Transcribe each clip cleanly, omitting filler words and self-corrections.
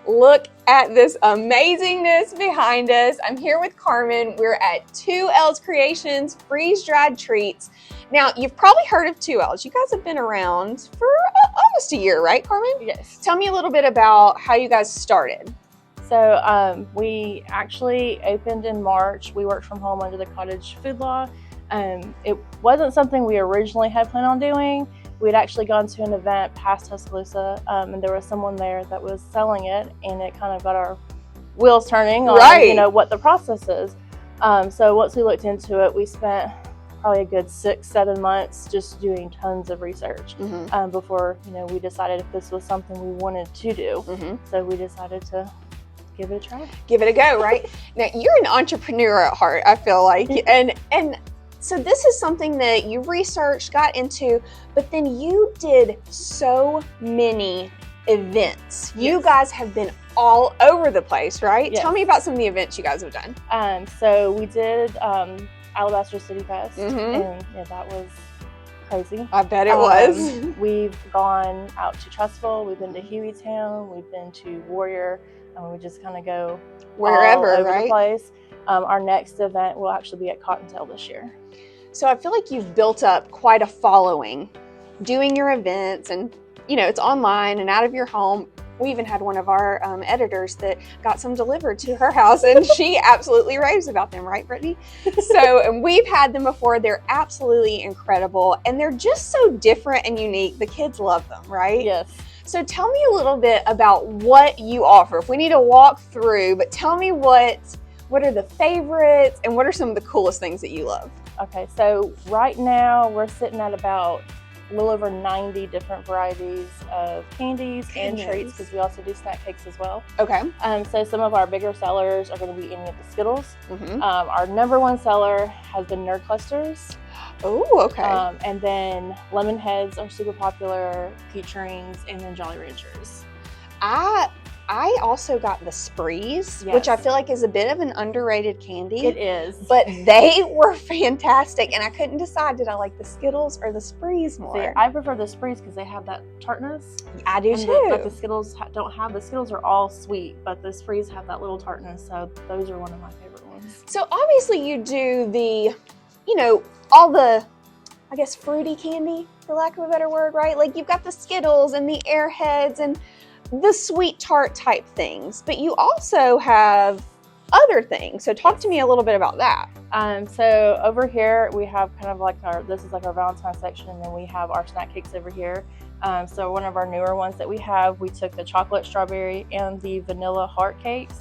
Look at this amazingness behind us. I'm here with Carmen. We're at 2L's Creations Freeze-Dried Treats. Now, you've probably heard of 2L's. You guys have been around for almost a year, right, Carmen? Yes. Tell me a little bit about how you guys started. So we actually opened in March. We worked from home under the cottage food law. It wasn't something we originally had planned on doing. We'd actually gone to an event past Tuscaloosa, and there was someone there that was selling it, and it kind of got our wheels turning on, what the process is. So once we looked into it, we spent probably a good 6-7 months just doing tons of research before, we decided if this was something we wanted to do. So we decided to give it a try. Give it a go, right? Now, you're an entrepreneur at heart, I feel like, and so this is something that you researched, got into, but then you did so many events. Yes. You guys have been all over the place, right? Yes. Tell me about some of the events you guys have done. So we did Alabaster City Fest, and that was crazy. I bet it was. We've gone out to Trustful, we've been to Hueytown, we've been to Warrior, and we just kind of go wherever, all over right? the place. Our next event will actually be at Cottontail this year. So I feel like you've built up quite a following doing your events, and it's online and out of your home. We even had one of our editors that got some delivered to her house, and she absolutely raves about them, right, Brittany? So, and we've had them before. They're absolutely incredible, and they're just so different and unique. The kids love them, right? Yes. So tell me a little bit about what you offer. If we need to walk through, but tell me what are the favorites and what are some of the coolest things that you love? Okay, so right now we're sitting at about a little over 90 different varieties of candies and treats, because we also do snack cakes as well. Okay. So some of our bigger sellers are going to be any of the Skittles. Our number one seller has been Nerd Clusters. Oh, okay. And then Lemon Heads are super popular, Peach Rings, and then Jolly Ranchers. I also got the Sprees, which I feel like is a bit of an underrated candy. It is. But they were fantastic, and I couldn't decide, did I like the Skittles or the Sprees more? See, I prefer the Sprees because they have that tartness. I do too. But the Skittles don't have. The Skittles are all sweet, but the Sprees have that little tartness, so those are one of my favorite ones. So obviously you do the, all the, I guess, fruity candy, for lack of a better word, right? Like you've got the Skittles and the Airheads and the sweet tart type things, but you also have other things. So talk to me a little bit about that. So over here we have kind of like this is like our Valentine's section, and then we have our snack cakes over here. So one of our newer ones that we took the chocolate, strawberry, and the vanilla heart cakes.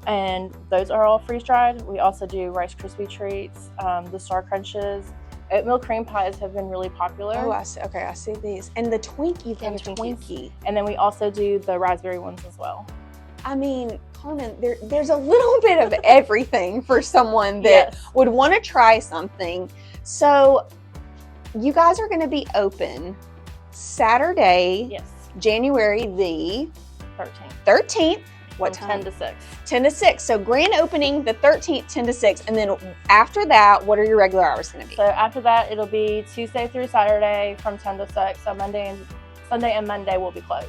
And those are all freeze dried. We also do Rice Krispie treats, the Star Crunches. Oatmeal cream pies have been really popular. Oh, I see these. And the Twinkie, you've got a Twinkie. And then we also do the raspberry ones as well. I mean, Carmen, there's a little bit of everything for someone that would want to try something. So you guys are going to be open Saturday, January the 13th. What time? 10 to 6. 10 to 6. So grand opening the 13th, 10 to 6. And then after that, what are your regular hours going to be? So after that, it'll be Tuesday through Saturday from 10 to 6. So Sunday and Monday will be closed.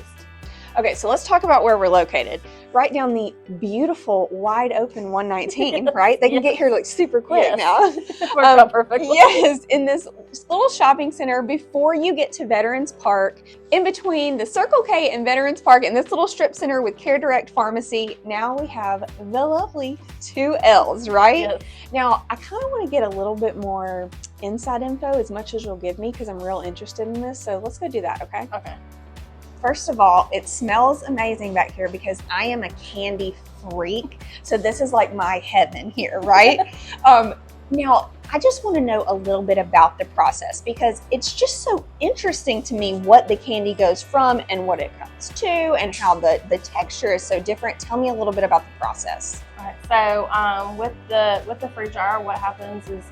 Okay, so let's talk about where we're located. Right down the beautiful, wide open 119, right? They can get here like super quick now. Worked out perfectly. Yes, in this little shopping center before you get to Veterans Park, in between the Circle K and Veterans Park, and this little strip center with Care Direct Pharmacy, now we have the lovely 2L's, right? Yes. Now, I kind of want to get a little bit more inside info, as much as you'll give me, because I'm real interested in this. So let's go do that, okay? Okay. First of all, it smells amazing back here because I am a candy freak. So this is like my heaven here, right? Now, I just want to know a little bit about the process, because it's just so interesting to me what the candy goes from and what it comes to and how the texture is so different. Tell me a little bit about the process. All right. So with the freeze dryer, what happens is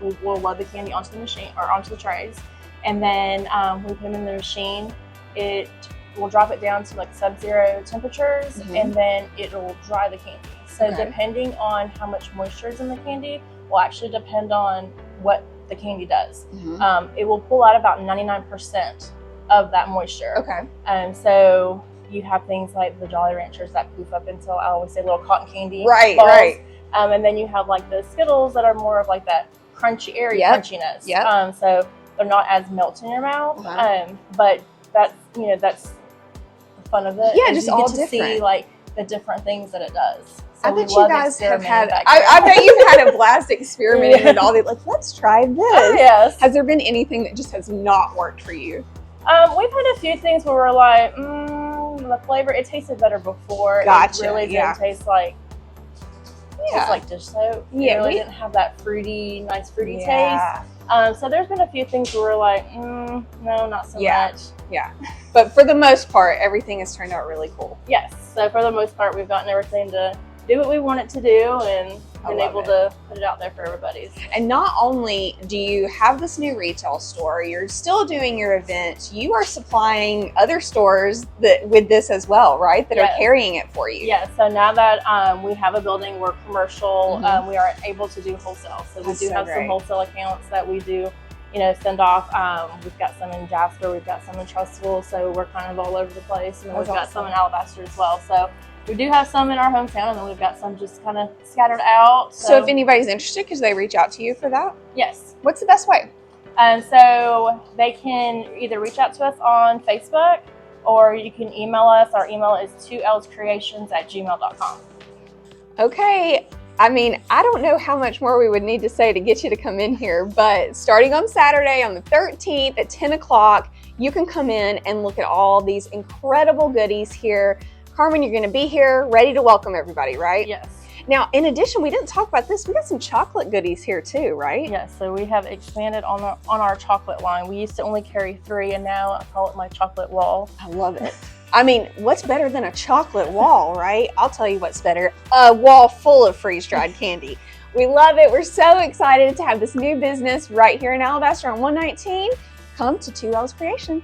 we will load the candy onto the machine or onto the trays, and then we put them in the machine. It will drop it down to like sub-zero temperatures, and then it'll dry the candy. So depending on how much moisture is in the candy will actually depend on what the candy does. It will pull out about 99% of that moisture. Okay. So you have things like the Jolly Ranchers that poof up into, I always say, little cotton candy Right, balls. right. And then you have like the Skittles that are more of like that crunchy, airy crunchiness. Yep. So they're not as melt in your mouth. But that's, you know, that's the fun of it. Yeah, just you all get to different. see like the different things that it does. So I bet you guys have had. I I bet you've had a blast experimenting with all these. Like, let's try this. Oh, yes. Has there been anything that just has not worked for you? We've had a few things where we're like, the flavor, it tasted better before. Gotcha. It really didn't taste like, like dish soap. Yeah, it really didn't have that fruity, nice fruity Yeah. taste. So there's been a few things where we're like, no, not so much. Yeah. But for the most part, everything has turned out really cool. Yes. So for the most part, we've gotten everything to do what we want it to do and been able to put it out there for everybody. And not only do you have this new retail store, you're still doing your event, you are supplying other stores that with this as well, right? That are carrying it for you. Yeah, so now that we have a building, we're commercial, we are able to do wholesale. So we do have some wholesale accounts that we do, you know, send off. We've got some in Jasper, we've got some in Trustful, so we're kind of all over the place. And we've got some in Alabaster as well. So we do have some in our hometown, and then we've got some just kind of scattered out. So if anybody's interested, could they reach out to you for that? Yes. What's the best way? So they can either reach out to us on Facebook, or you can email us. Our email is 2lscreations@gmail.com. Okay. I mean, I don't know how much more we would need to say to get you to come in here, but starting on Saturday on the 13th at 10 o'clock, you can come in and look at all these incredible goodies here. Carmen, you're going to be here ready to welcome everybody, right? Yes. Now, in addition, we didn't talk about this. We got some chocolate goodies here too, right? Yes, so we have expanded on our chocolate line. We used to only carry 3, and now I call it my chocolate wall. I love it. I mean, what's better than a chocolate wall, right? I'll tell you what's better. A wall full of freeze-dried candy. We love it. We're so excited to have this new business right here in Alabaster on 119. Come to 2L's Creation.